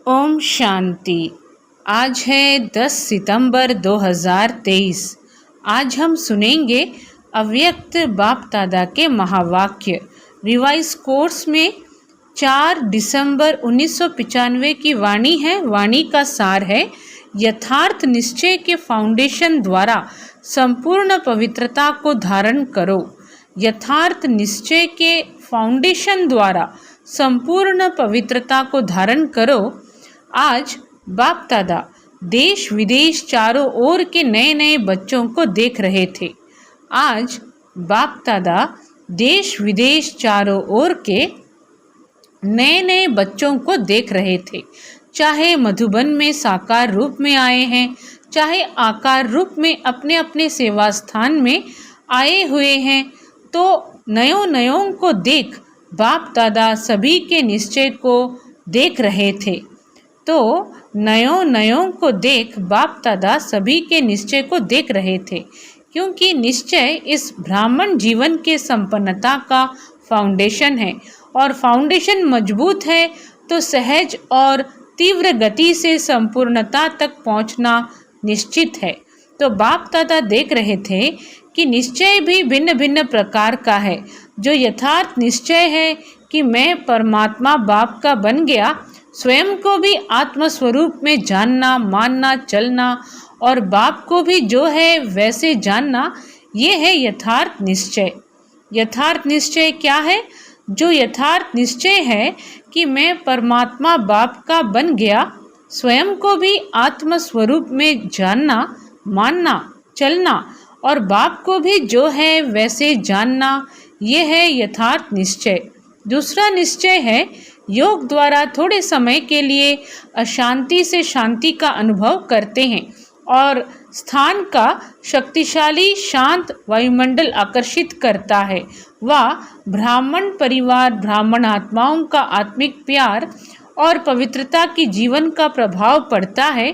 ओम शांति। आज है 10 सितंबर 2023। आज हम सुनेंगे अव्यक्त बाप दादा के महावाक्य। रिवाइज कोर्स में 4 दिसंबर 1995 की वाणी है। वाणी का सार है, यथार्थ निश्चय के फाउंडेशन द्वारा संपूर्ण पवित्रता को धारण करो। यथार्थ निश्चय के फाउंडेशन द्वारा संपूर्ण पवित्रता को धारण करो। आज बाप दादा देश विदेश चारों ओर के नए नए बच्चों को देख रहे थे। आज बाप दादा देश विदेश चारों ओर के नए नए बच्चों को देख रहे थे। चाहे मधुबन में साकार रूप में आए हैं, चाहे आकार रूप में अपने अपने सेवा स्थान में आए हुए हैं, तो नयों नयों को देख बाप दादा सभी के निश्चय को देख रहे थे। तो नयों नयों को देख बाप दादा सभी के निश्चय को देख रहे थे, क्योंकि निश्चय इस ब्राह्मण जीवन के संपन्नता का फाउंडेशन है, और फाउंडेशन मजबूत है तो सहज और तीव्र गति से संपूर्णता तक पहुंचना निश्चित है। तो बाप दादा देख रहे थे कि निश्चय भी भिन्न भिन्न प्रकार का है। जो यथार्थ निश्चय है कि मैं परमात्मा बाप का बन गया, स्वयं को भी आत्म स्वरूप में जानना, मानना, चलना, और बाप को भी जो है वैसे जानना, ये है यथार्थ निश्चय। यथार्थ निश्चय क्या है? जो यथार्थ निश्चय है कि मैं परमात्मा बाप का बन गया, स्वयं को भी आत्म स्वरूप में जानना, मानना, चलना, और बाप को भी जो है वैसे जानना, ये है यथार्थ निश्चय। दूसरा निश्चय है, योग द्वारा थोड़े समय के लिए अशांति से शांति का अनुभव करते हैं और स्थान का शक्तिशाली शांत वायुमंडल आकर्षित करता है। वह ब्राह्मण परिवार, ब्राह्मण आत्माओं का आत्मिक प्यार और पवित्रता की जीवन का प्रभाव पड़ता है।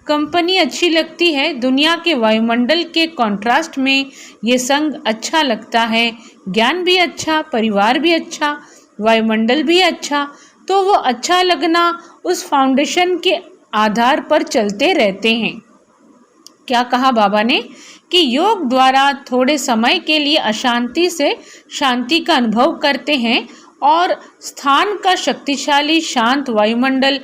कंपनी अच्छी लगती है, दुनिया के वायुमंडल के कॉन्ट्रास्ट में ये संग अच्छा लगता है। ज्ञान भी अच्छा, परिवार भी अच्छा, वायुमंडल भी अच्छा। तो वो अच्छा लगना उस फाउंडेशन के आधार पर चलते रहते हैं। क्या कहा बाबा ने कि योग द्वारा थोड़े समय के लिए अशांति से शांति का अनुभव करते हैं और स्थान का शक्तिशाली शांत वायुमंडल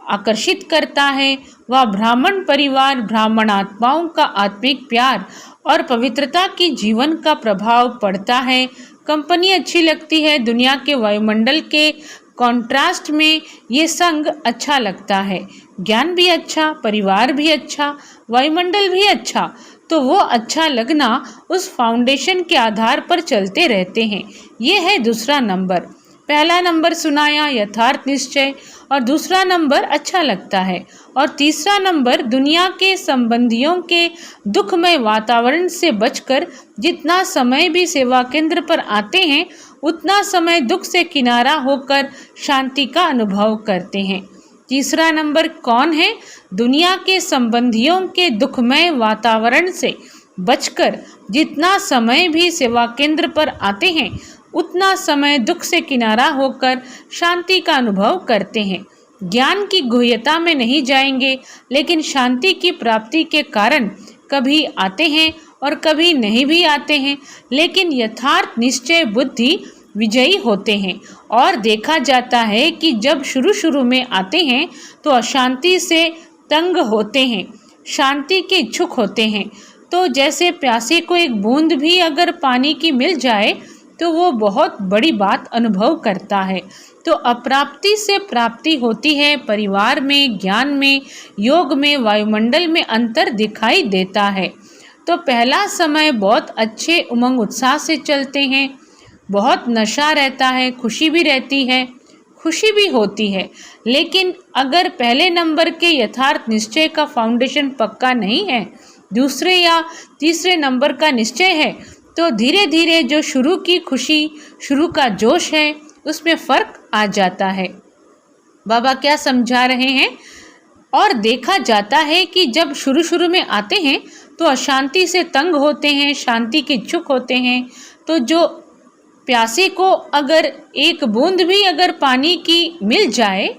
आकर्षित करता है। वह ब्राह्मण परिवार, ब्राह्मण आत्माओं का आत्मिक प्यार और पवित्रता की जीवन का प्रभाव पड़ता है। कंपनी अच्छी लगती है, दुनिया के वायुमंडल के कॉन्ट्रास्ट में ये संग अच्छा लगता है। ज्ञान भी अच्छा, परिवार भी अच्छा, वायुमंडल भी अच्छा। तो वो अच्छा लगना उस फाउंडेशन के आधार पर चलते रहते हैं। ये है दूसरा नंबर। पहला नंबर सुनाया यथार्थ निश्चय, और दूसरा नंबर अच्छा लगता है, और तीसरा नंबर दुनिया के संबंधियों के दुखमय वातावरण से बचकर जितना समय भी सेवा केंद्र पर आते हैं, उतना समय दुख से किनारा होकर शांति का अनुभव करते हैं। तीसरा नंबर कौन है? दुनिया के संबंधियों के दुखमय वातावरण से बचकर जितना समय भी सेवा केंद्र पर आते हैं, उतना समय दुख से किनारा होकर शांति का अनुभव करते हैं। ज्ञान की गुह्यता में नहीं जाएंगे, लेकिन शांति की प्राप्ति के कारण कभी आते हैं और कभी नहीं भी आते हैं, लेकिन यथार्थ निश्चय बुद्धि विजयी होते हैं। और देखा जाता है कि जब शुरू शुरू में आते हैं तो अशांति से तंग होते हैं, शांति के इच्छुक होते हैं। तो जैसे प्यासे को एक बूंद भी अगर पानी की मिल जाए तो वो बहुत बड़ी बात अनुभव करता है। तो अप्राप्ति से प्राप्ति होती है। परिवार में, ज्ञान में, योग में, वायुमंडल में अंतर दिखाई देता है। तो पहला समय बहुत अच्छे उमंग उत्साह से चलते हैं, बहुत नशा रहता है, खुशी भी रहती है, खुशी भी होती है। लेकिन अगर पहले नंबर के यथार्थ निश्चय का फाउंडेशन पक्का नहीं है, दूसरे या तीसरे नंबर का निश्चय है, तो धीरे धीरे जो शुरू की खुशी, शुरू का जोश है, उसमें फ़र्क आ जाता है। बाबा क्या समझा रहे हैं? और देखा जाता है कि जब शुरू शुरू में आते हैं तो अशांति से तंग होते हैं, शांति के इच्छुक होते हैं। तो जो प्यासे को अगर एक बूंद भी अगर पानी की मिल जाए,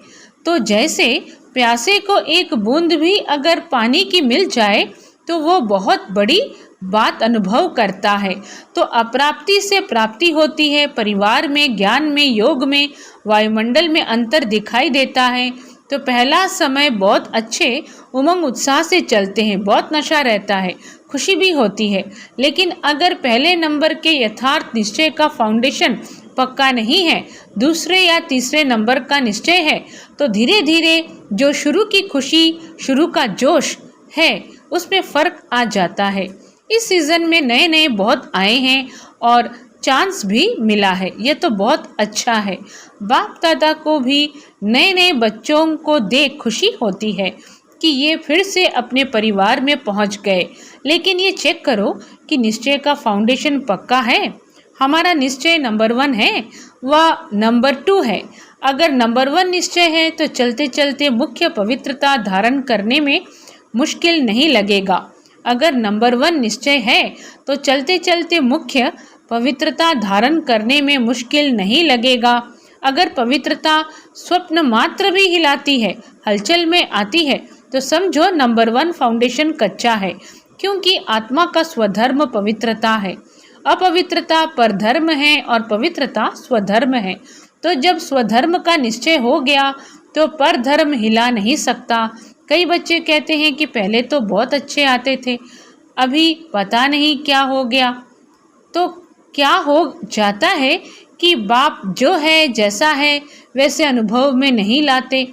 तो जैसे प्यासे को एक बूंद भी अगर पानी की मिल जाए तो वो बहुत बड़ी बात अनुभव करता है। तो अप्राप्ति से प्राप्ति होती है। परिवार में, ज्ञान में, योग में, वायुमंडल में अंतर दिखाई देता है। तो पहला समय बहुत अच्छे उमंग उत्साह से चलते हैं, बहुत नशा रहता है, खुशी भी होती है। लेकिन अगर पहले नंबर के यथार्थ निश्चय का फाउंडेशन पक्का नहीं है, दूसरे या तीसरे नंबर का निश्चय है, तो धीरे धीरे जो शुरू की खुशी, शुरू का जोश है, उसमें फर्क आ जाता है। इस सीज़न में नए नए बहुत आए हैं और चांस भी मिला है, ये तो बहुत अच्छा है। बाप दादा को भी नए नए बच्चों को देख खुशी होती है कि ये फिर से अपने परिवार में पहुंच गए। लेकिन ये चेक करो कि निश्चय का फाउंडेशन पक्का है। हमारा निश्चय नंबर 1 है व नंबर 2 है। अगर नंबर 1 निश्चय है तो चलते चलते मुख्य पवित्रता धारण करने में मुश्किल नहीं लगेगा। अगर नंबर 1 निश्चय है तो चलते चलते मुख्य पवित्रता धारण करने में मुश्किल नहीं लगेगा। अगर पवित्रता स्वप्न मात्र भी हिलाती है, हलचल में आती है, तो समझो नंबर 1 फाउंडेशन कच्चा है, क्योंकि आत्मा का स्वधर्म पवित्रता है। अपवित्रता परधर्म है और पवित्रता स्वधर्म है। तो जब स्वधर्म का निश्चय हो गया तो परधर्म हिला नहीं सकता। कई बच्चे कहते हैं कि पहले तो बहुत अच्छे आते थे, अभी पता नहीं क्या हो गया। तो क्या हो जाता है कि बाप जो है, जैसा है, वैसे अनुभव में नहीं लाते।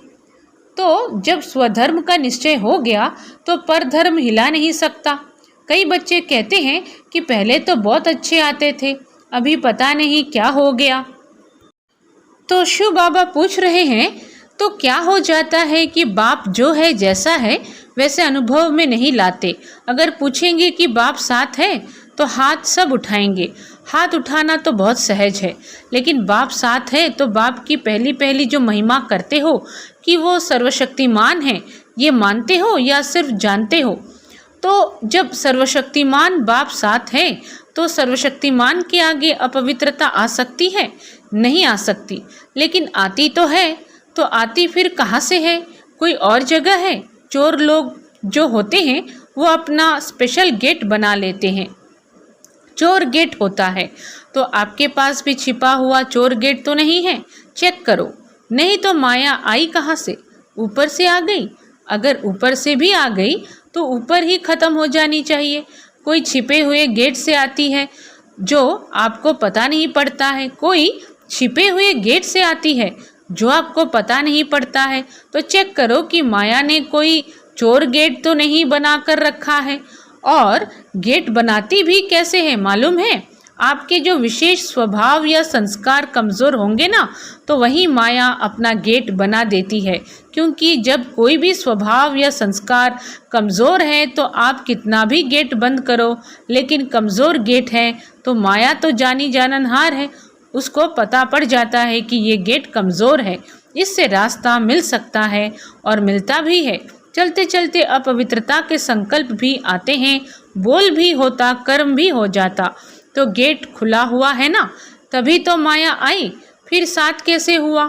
तो जब स्वधर्म का निश्चय हो गया तो परधर्म हिला नहीं सकता। कई बच्चे कहते हैं कि पहले तो बहुत अच्छे आते थे, अभी पता नहीं क्या हो गया। तो शिव बाबा पूछ रहे हैं, तो क्या हो जाता है कि बाप जो है, जैसा है, वैसे अनुभव में नहीं लाते। अगर पूछेंगे कि बाप साथ है तो हाथ सब उठाएंगे। हाथ उठाना तो बहुत सहज है, लेकिन बाप साथ है तो बाप की पहली पहली जो महिमा करते हो कि वो सर्वशक्तिमान है, ये मानते हो या सिर्फ जानते हो? तो जब सर्वशक्तिमान बाप साथ है तो सर्वशक्तिमान के आगे अपवित्रता आ सकती है? नहीं आ सकती। लेकिन आती तो है, तो आती फिर कहाँ से है? कोई और जगह है। चोर लोग जो होते हैं वो अपना स्पेशल गेट बना लेते हैं, चोर गेट होता है। तो आपके पास भी छिपा हुआ चोर गेट तो नहीं है? चेक करो। नहीं तो माया आई कहाँ से? ऊपर से आ गई। अगर ऊपर से भी आ गई तो ऊपर ही ख़त्म हो जानी चाहिए। कोई छिपे हुए गेट से आती है जो आपको पता नहीं पड़ता है, कोई छिपे हुए गेट से आती है जो आपको पता नहीं पड़ता है। तो चेक करो कि माया ने कोई चोर गेट तो नहीं बना कर रखा है। और गेट बनाती भी कैसे है मालूम है? आपके जो विशेष स्वभाव या संस्कार कमज़ोर होंगे ना, तो वही माया अपना गेट बना देती है। क्योंकि जब कोई भी स्वभाव या संस्कार कमज़ोर है तो आप कितना भी गेट बंद करो, लेकिन कमज़ोर गेट है तो माया तो जानी जाननहार है, उसको पता पड़ जाता है कि ये गेट कमज़ोर है, इससे रास्ता मिल सकता है और मिलता भी है। चलते चलते अपवित्रता के संकल्प भी आते हैं, बोल भी होता, कर्म भी हो जाता। तो गेट खुला हुआ है ना, तभी तो माया आई। फिर साथ कैसे हुआ?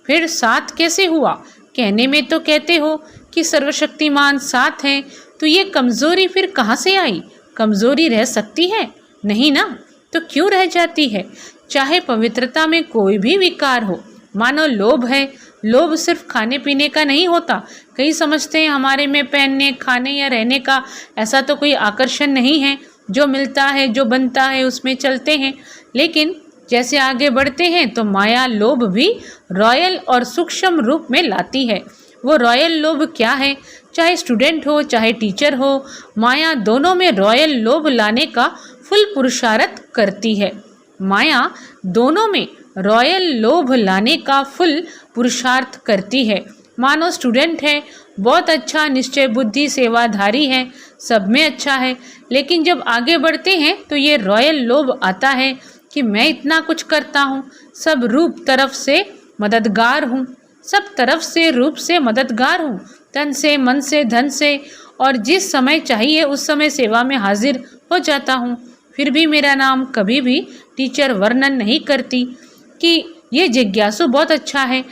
फिर साथ कैसे हुआ? कहने में तो कहते हो कि सर्वशक्तिमान साथ हैं, तो ये कमज़ोरी फिर कहाँ से आई? कमज़ोरी रह सकती है? नहीं ना। तो क्यों रह जाती है? चाहे पवित्रता में कोई भी विकार हो, मानो लोभ है। लोभ सिर्फ खाने पीने का नहीं होता। कई समझते हैं हमारे में पहनने, खाने या रहने का ऐसा तो कोई आकर्षण नहीं है, जो मिलता है, जो बनता है, उसमें चलते हैं। लेकिन जैसे आगे बढ़ते हैं तो माया लोभ भी रॉयल और सूक्ष्म रूप में लाती है। वो रॉयल लोभ क्या है? चाहे स्टूडेंट हो, चाहे टीचर हो, माया दोनों में रॉयल लोभ लाने का फुल पुरुषार्थ करती है। माया दोनों में रॉयल लोभ लाने का फुल पुरुषार्थ करती है। मानो स्टूडेंट है, बहुत अच्छा निश्चय बुद्धि सेवाधारी है, सब में अच्छा है, लेकिन जब आगे बढ़ते हैं तो ये रॉयल लोभ आता है कि मैं इतना कुछ करता हूँ, सब रूप तरफ से मददगार हूँ, सब तरफ से रूप से मददगार हूँ, तन से, मन से, धन से, और जिस समय चाहिए उस समय सेवा में हाजिर हो जाता हूँ। फिर भी मेरा नाम कभी भी टीचर वर्णन नहीं करती कि ये जिज्ञासु बहुत अच्छा है।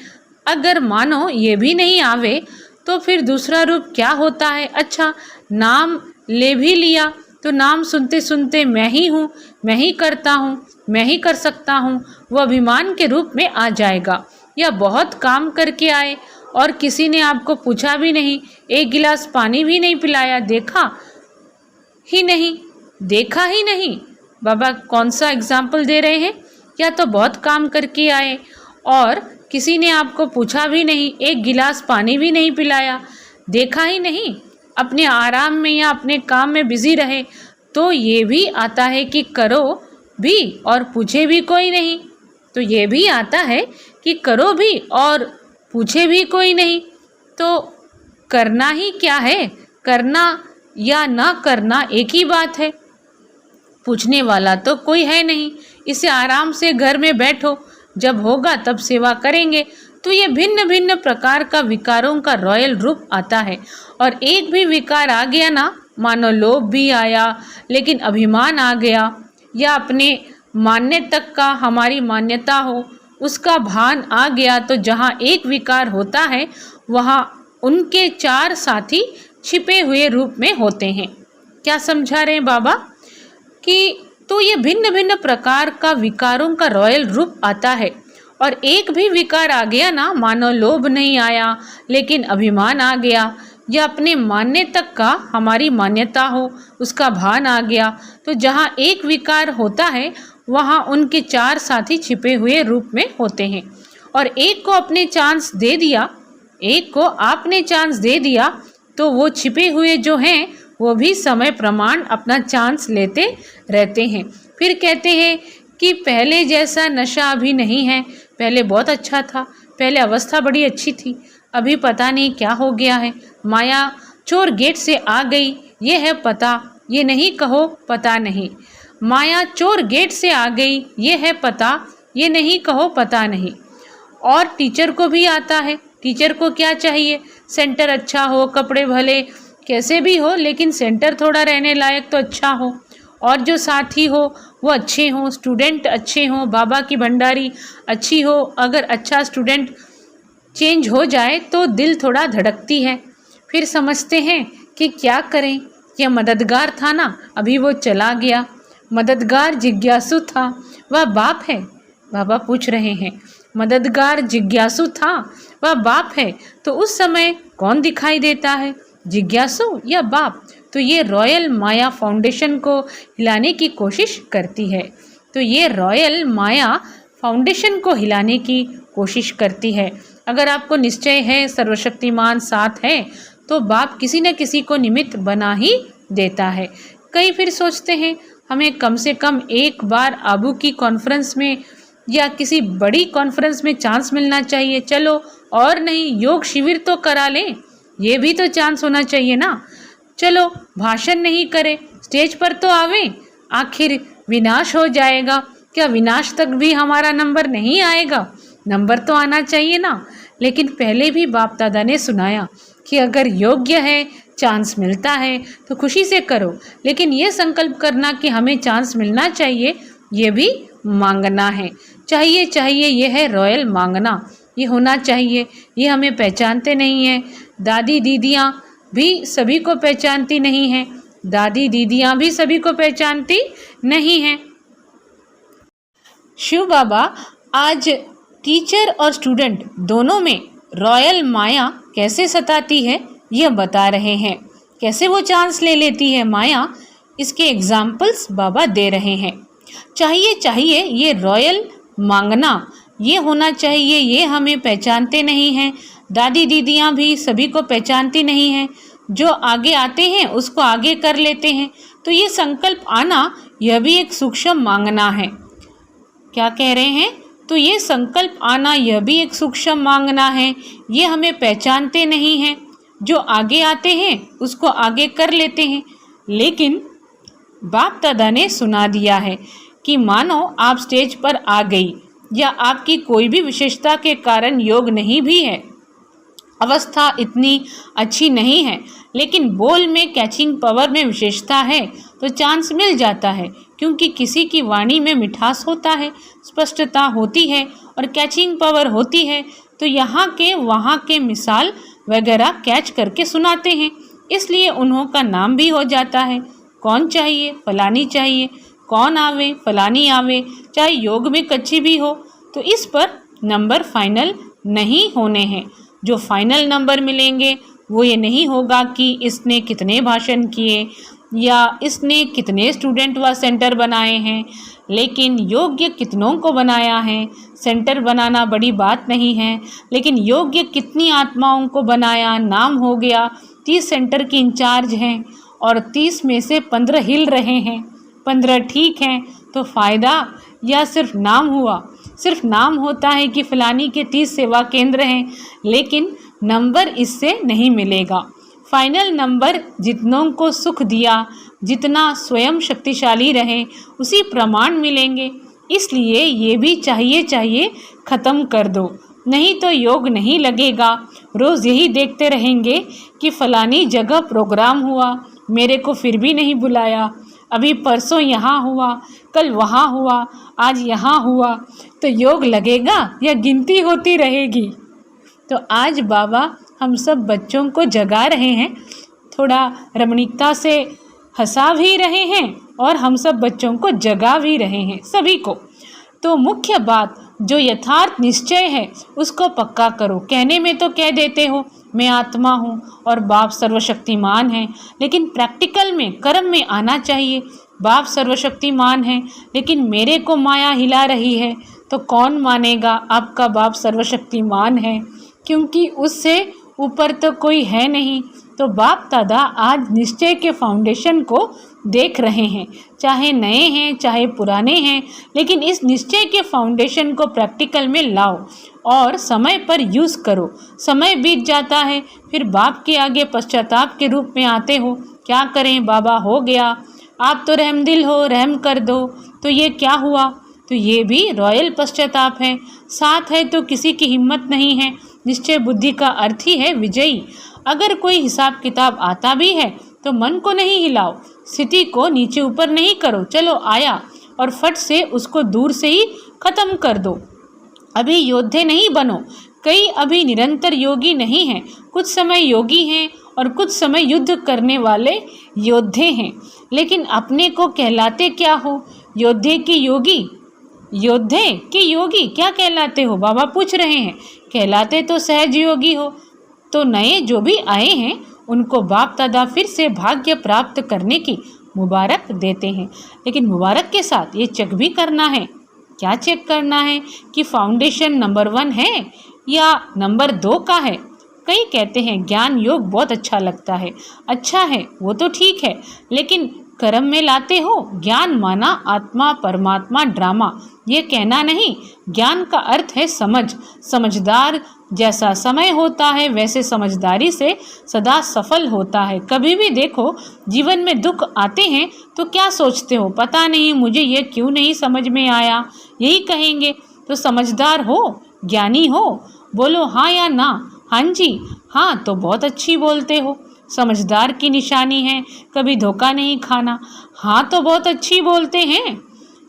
अगर मानो ये भी नहीं आवे तो फिर दूसरा रूप क्या होता है? अच्छा, नाम ले भी लिया तो नाम सुनते सुनते मैं ही हूँ, मैं ही करता हूँ, मैं ही कर सकता हूँ, वो अभिमान के रूप में आ जाएगा। या बहुत काम करके आए और किसी ने आपको पूछा भी नहीं, एक गिलास पानी भी नहीं पिलाया, देखा ही नहीं, देखा ही नहीं। बाबा कौन सा एग्जाम्पल दे रहे हैं? या तो बहुत काम करके आए और किसी ने आपको पूछा भी नहीं, एक गिलास पानी भी नहीं पिलाया, देखा ही नहीं, अपने आराम में या अपने काम में बिजी रहे, तो ये भी आता है कि करो भी और पूछे भी कोई नहीं। तो ये भी आता है कि करो भी और पूछे भी कोई नहीं। तो करना ही क्या है? करना या ना करना एक ही बात है। पूछने वाला तो कोई है नहीं, इसे आराम से घर में बैठो, जब होगा तब सेवा करेंगे। तो ये भिन्न भिन्न प्रकार का विकारों का रॉयल रूप आता है। और एक भी विकार आ गया ना, मानो लोभ भी आया लेकिन अभिमान आ गया, या अपने मानने तक का हमारी मान्यता हो उसका भान आ गया, तो जहाँ एक विकार होता है वहाँ उनके चार साथी छिपे हुए रूप में होते हैं। क्या समझा रहे हैं बाबा? कि तो ये भिन्न भिन्न प्रकार का विकारों का रॉयल रूप आता है। और एक भी विकार आ गया ना, मानो लोभ नहीं आया लेकिन अभिमान आ गया, या अपने मानने तक का हमारी मान्यता हो उसका भान आ गया, तो जहाँ एक विकार होता है वहाँ उनके चार साथी छिपे हुए रूप में होते हैं। और एक को अपने चांस दे दिया, एक को आपने चांस दे दिया, तो वो छिपे हुए जो हैं वो भी समय प्रमाण अपना चांस लेते रहते हैं। फिर कहते हैं कि पहले जैसा नशा अभी नहीं है, पहले बहुत अच्छा था, पहले अवस्था बड़ी अच्छी थी, अभी पता नहीं क्या हो गया है। माया चोर गेट से आ गई, ये है पता, ये नहीं कहो पता नहीं। माया चोर गेट से आ गई, ये है पता, ये नहीं कहो पता नहीं। और टीचर को भी आता है। टीचर को क्या चाहिए? सेंटर अच्छा हो, कपड़े भले कैसे भी हो, लेकिन सेंटर थोड़ा रहने लायक तो अच्छा हो, और जो साथी हो वो अच्छे हों, स्टूडेंट अच्छे हों, बाबा की भंडारी अच्छी हो। अगर अच्छा स्टूडेंट चेंज हो जाए तो दिल थोड़ा धड़कती है। फिर समझते हैं कि क्या करें, यह मददगार था ना, अभी वो चला गया। मददगार जिज्ञासु था, वह बाप है? बाबा पूछ रहे हैं, मददगार जिज्ञासु था, वह बाप है, तो उस समय कौन दिखाई देता है, जिज्ञासु या बाप? तो ये रॉयल माया फाउंडेशन को हिलाने की कोशिश करती है। तो ये रॉयल माया फाउंडेशन को हिलाने की कोशिश करती है। अगर आपको निश्चय है सर्वशक्तिमान साथ है तो बाप किसी न किसी को निमित्त बना ही देता है। कई फिर सोचते हैं हमें कम से कम एक बार आबू की कॉन्फ्रेंस में या किसी बड़ी कॉन्फ्रेंस में चांस मिलना चाहिए। चलो और नहीं, योग शिविर तो करा लें, ये भी तो चांस होना चाहिए ना। चलो भाषण नहीं करें, स्टेज पर तो आवें, आखिर विनाश हो जाएगा, क्या विनाश तक भी हमारा नंबर नहीं आएगा? नंबर तो आना चाहिए ना। लेकिन पहले भी बाप दादा ने सुनाया कि अगर योग्य है, चांस मिलता है तो खुशी से करो, लेकिन ये संकल्प करना कि हमें चांस मिलना चाहिए, ये भी मांगना है। चाहिए चाहिए ये है रॉयल मांगना, ये होना चाहिए। ये हमें पहचानते नहीं हैं, दादी दीदियाँ भी सभी को पहचानती नहीं हैं, दादी दीदियाँ भी सभी को पहचानती नहीं हैं। शिव बाबा आज टीचर और स्टूडेंट दोनों में रॉयल माया कैसे सताती है यह बता रहे हैं। कैसे वो चांस ले लेती है माया, इसके एग्जाम्पल्स बाबा दे रहे हैं। चाहिए चाहिए ये रॉयल मांगना, ये होना चाहिए, ये हमें पहचानते नहीं हैं, दादी दीदियाँ भी सभी को पहचानती नहीं हैं, जो आगे आते हैं उसको आगे कर लेते हैं। तो ये संकल्प आना, यह भी एक सूक्ष्म मांगना है। क्या कह रहे हैं? तो ये संकल्प आना, यह भी एक सूक्ष्म मांगना है। ये हमें पहचानते नहीं हैं, जो आगे आते हैं उसको आगे कर लेते हैं। लेकिन बाप दादा ने सुना दिया है कि मानो आप स्टेज पर आ गई या आपकी कोई भी विशेषता के कारण योग नहीं भी है, अवस्था इतनी अच्छी नहीं है, लेकिन बोल में कैचिंग पावर में विशेषता है, तो चांस मिल जाता है। क्योंकि किसी की वाणी में मिठास होता है, स्पष्टता होती है और कैचिंग पावर होती है, तो यहाँ के वहाँ के मिसाल वगैरह कैच करके सुनाते हैं, इसलिए उन्हों का नाम भी हो जाता है। कौन चाहिए? फलानी चाहिए। कौन आवे? फलानी आवे, चाहे योग में कच्ची भी हो। तो इस पर नंबर फाइनल नहीं होने हैं। जो फाइनल नंबर मिलेंगे वो ये नहीं होगा कि इसने कितने भाषण किए या इसने कितने स्टूडेंट व सेंटर बनाए हैं, लेकिन योग्य कितनों को बनाया है। सेंटर बनाना बड़ी बात नहीं है, लेकिन योग्य कितनी आत्माओं को बनाया। नाम हो गया 30 सेंटर की इंचार्ज हैं और 30 में से 15 हिल रहे हैं, 15 ठीक हैं, तो फ़ायदा या सिर्फ नाम हुआ। सिर्फ नाम होता है कि फ़लानी के 30 सेवा केंद्र हैं, लेकिन नंबर इससे नहीं मिलेगा। फाइनल नंबर जितनों को सुख दिया, जितना स्वयं शक्तिशाली रहे, उसी प्रमाण मिलेंगे। इसलिए ये भी चाहिए ख़त्म कर दो, नहीं तो योग नहीं लगेगा। रोज़ यही देखते रहेंगे कि फ़लानी जगह प्रोग्राम हुआ, मेरे को फिर भी नहीं बुलाया। अभी परसों यहाँ हुआ, कल वहाँ हुआ, आज यहाँ हुआ, तो योग लगेगा या गिनती होती रहेगी? तो आज बाबा हम सब बच्चों को जगा रहे हैं, थोड़ा रमणीकता से हंसा भी रहे हैं और हम सब बच्चों को जगा भी रहे हैं, सभी को। तो मुख्य बात जो यथार्थ निश्चय है उसको पक्का करो। कहने में तो कह देते हो मैं आत्मा हूँ और बाप सर्वशक्तिमान है, लेकिन प्रैक्टिकल में कर्म में आना चाहिए। बाप सर्वशक्तिमान है लेकिन मेरे को माया हिला रही है, तो कौन मानेगा आपका बाप सर्वशक्तिमान है, क्योंकि उससे ऊपर तो कोई है नहीं। तो बाप दादा आज निश्चय के फाउंडेशन को देख रहे हैं, चाहे नए हैं चाहे पुराने हैं, लेकिन इस निश्चय के फाउंडेशन को प्रैक्टिकल में लाओ और समय पर यूज़ करो। समय बीत जाता है, फिर बाप के आगे पश्चाताप के रूप में आते हो, क्या करें बाबा, हो गया, आप तो रहमदिल हो, रहम कर दो, तो ये क्या हुआ। तो ये भी रॉयल पश्चाताप है। साथ है तो किसी की हिम्मत नहीं है। निश्चय बुद्धि का अर्थ ही है विजयी। अगर कोई हिसाब किताब आता भी है तो मन को नहीं हिलाओ, स्थिति को नीचे ऊपर नहीं करो, चलो आया और फट से उसको दूर से ही ख़त्म कर दो। अभी योद्धे नहीं बनो। कई अभी निरंतर योगी नहीं हैं, कुछ समय योगी हैं और कुछ समय युद्ध करने वाले योद्धे हैं, लेकिन अपने को कहलाते क्या हो? योद्धे की योगी, योद्धे के योगी क्या कहलाते हो? बाबा पूछ रहे हैं। कहलाते तो सहज योगी हो। तो नए जो भी आए हैं उनको बाप दादा फिर से भाग्य प्राप्त करने की मुबारक देते हैं, लेकिन मुबारक के साथ ये चेक भी करना है। क्या चेक करना है कि फाउंडेशन नंबर 1 है या नंबर 2 का है। कई कहते हैं ज्ञान योग बहुत अच्छा लगता है। अच्छा है, वो तो ठीक है, लेकिन कर्म में लाते हो। ज्ञान माना आत्मा परमात्मा ड्रामा, ये कहना नहीं। ज्ञान का अर्थ है समझ। समझदार जैसा समय होता है वैसे समझदारी से सदा सफल होता है। कभी भी देखो जीवन में दुख आते हैं तो क्या सोचते हो? पता नहीं मुझे ये क्यों नहीं समझ में आया, यही कहेंगे। तो समझदार हो, ज्ञानी हो, बोलो हाँ या ना। हाँ जी, हाँ तो बहुत अच्छी बोलते हो, समझदार की निशानी है कभी धोखा नहीं खाना। हाँ तो बहुत अच्छी बोलते हैं,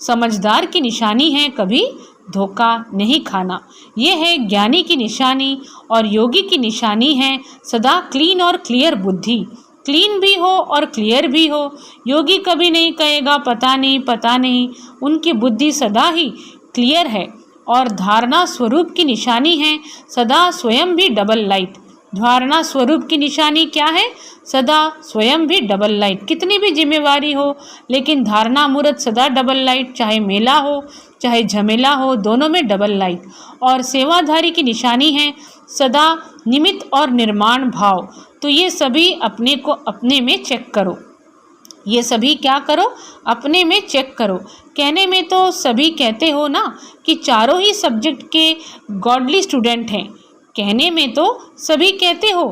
समझदार की निशानी है कभी धोखा नहीं खाना। ये है ज्ञानी की निशानी और योगी की निशानी है सदा क्लीन और क्लियर बुद्धि। क्लीन भी हो और क्लियर भी हो। योगी कभी नहीं कहेगा पता नहीं, उनकी बुद्धि सदा ही क्लियर है और धारणा स्वरूप की निशानी है सदा स्वयं भी डबल लाइट। धारणा स्वरूप की निशानी क्या है? सदा स्वयं भी डबल लाइट। कितनी भी जिम्मेवारी हो, लेकिन धारणा मूर्त सदा डबल लाइट। चाहे मेला हो चाहे झमेला हो, दोनों में डबल लाइट। और सेवाधारी की निशानी है सदा निमित्त और निर्माण भाव। तो ये सभी अपने को अपने में चेक करो। ये सभी क्या करो? अपने में चेक करो। कहने में तो सभी कहते हो ना कि चारों ही सब्जेक्ट के गॉडली स्टूडेंट हैं। कहने में तो सभी कहते हो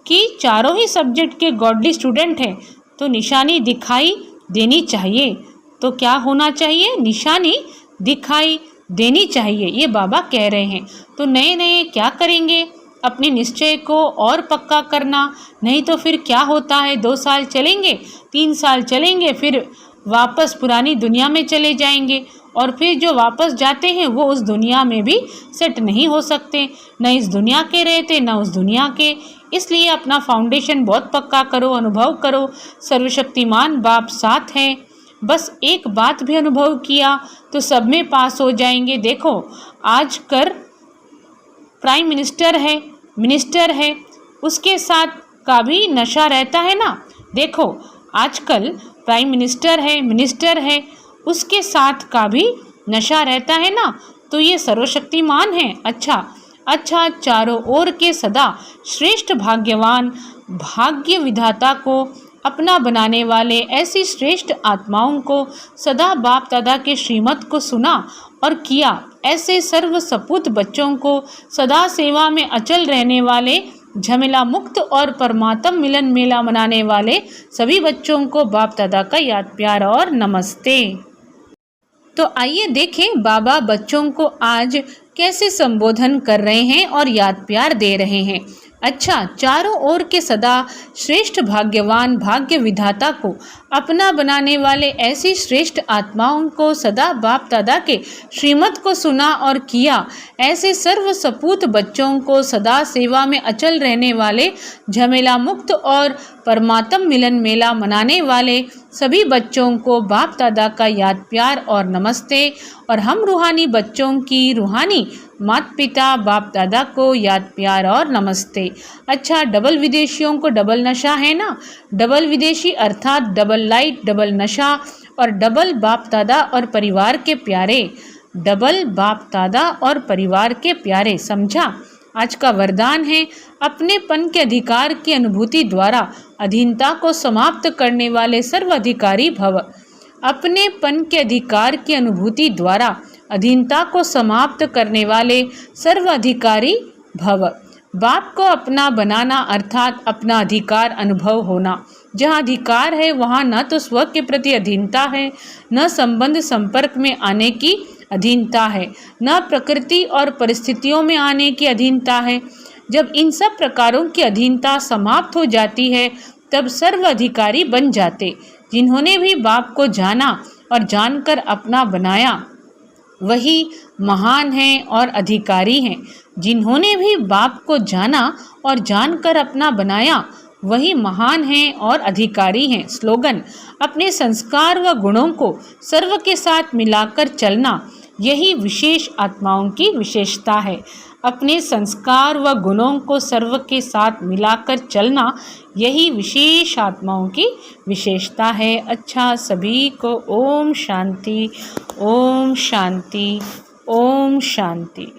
कि चारों ही सब्जेक्ट के गॉडली स्टूडेंट हैं, तो निशानी दिखाई देनी चाहिए। तो क्या होना चाहिए? निशानी दिखाई देनी चाहिए, ये बाबा कह रहे हैं। तो नए नए क्या करेंगे? अपने निश्चय को और पक्का करना। नहीं तो फिर क्या होता है, 2 साल चलेंगे, 3 साल चलेंगे, फिर वापस पुरानी दुनिया में चले जाएंगे और फिर जो वापस जाते हैं वो उस दुनिया में भी सेट नहीं हो सकते, न इस दुनिया के रहते न उस दुनिया के। इसलिए अपना फाउंडेशन बहुत पक्का करो, अनुभव करो, सर्वशक्तिमान बाप साथ है। बस एक बात भी अनुभव किया तो सब में पास हो जाएंगे। देखो आज कर प्राइम मिनिस्टर है, उसके साथ का भी नशा रहता है ना। देखो आजकल प्राइम मिनिस्टर है, उसके साथ का भी नशा रहता है ना। तो ये सर्वशक्तिमान है। अच्छा चारों ओर के सदा श्रेष्ठ भाग्यवान भाग्य विधाता को अपना बनाने वाले ऐसी श्रेष्ठ आत्माओं को सदा बाप दादा के श्रीमत को सुना और किया। ऐसे सर्व सपूत बच्चों को सदा सेवा में अचल रहने वाले, झमेला मुक्त और परमात्म मिलन मेला मनाने वाले सभी बच्चों को बाप दादा का याद प्यार और नमस्ते। तो आइए देखें बाबा बच्चों को आज कैसे संबोधन कर रहे हैं और याद प्यार दे रहे हैं। चारों ओर के सदा श्रेष्ठ भाग्यवान भाग्य विधाता को अपना बनाने वाले ऐसी श्रेष्ठ आत्माओं को सदा बाप दादा के श्रीमत को सुना और किया। ऐसे सर्व सपूत बच्चों को सदा सेवा में अचल रहने वाले, झमेला मुक्त और परमात्म मिलन मेला मनाने वाले सभी बच्चों को बाप दादा का याद प्यार और नमस्ते। और हम रूहानी बच्चों की रूहानी माता पिता बाप दादा को याद प्यार और नमस्ते। डबल विदेशियों को डबल नशा है ना। डबल विदेशी अर्थात डबल लाइट, डबल नशा और डबल बाप दादा और परिवार के प्यारे। डबल बाप दादा और परिवार के प्यारे, समझा। आज का वरदान है अपनेपन के अधिकार की अनुभूति द्वारा अधीनता को समाप्त करने वाले सर्वाधिकारी भव। अपनेपन के अधिकार की अनुभूति द्वारा अधीनता को समाप्त करने वाले सर्वाधिकारी भव। बाप को अपना बनाना अर्थात अपना अधिकार अनुभव होना। जहाँ अधिकार है वहाँ न तो स्व के प्रति अधीनता है, न संबंध संपर्क में आने की अधीनता है, न प्रकृति और परिस्थितियों में आने की अधीनता है। जब इन सब प्रकारों की अधीनता समाप्त हो जाती है तब सर्वाधिकारी बन जाते। जिन्होंने भी बाप को जाना और जानकर अपना बनाया वही महान हैं और अधिकारी हैं। जिन्होंने भी बाप को जाना और जानकर अपना बनाया वही महान हैं और अधिकारी हैं। स्लोगन: अपने संस्कार व गुणों को सर्व के साथ मिलाकर चलना यही विशेष आत्माओं की विशेषता है। अपने संस्कार व गुणों को सर्व के साथ मिलाकर चलना यही विशेष आत्माओं की विशेषता है। सभी को ओम शांति, ओम शांति, ओम शांति।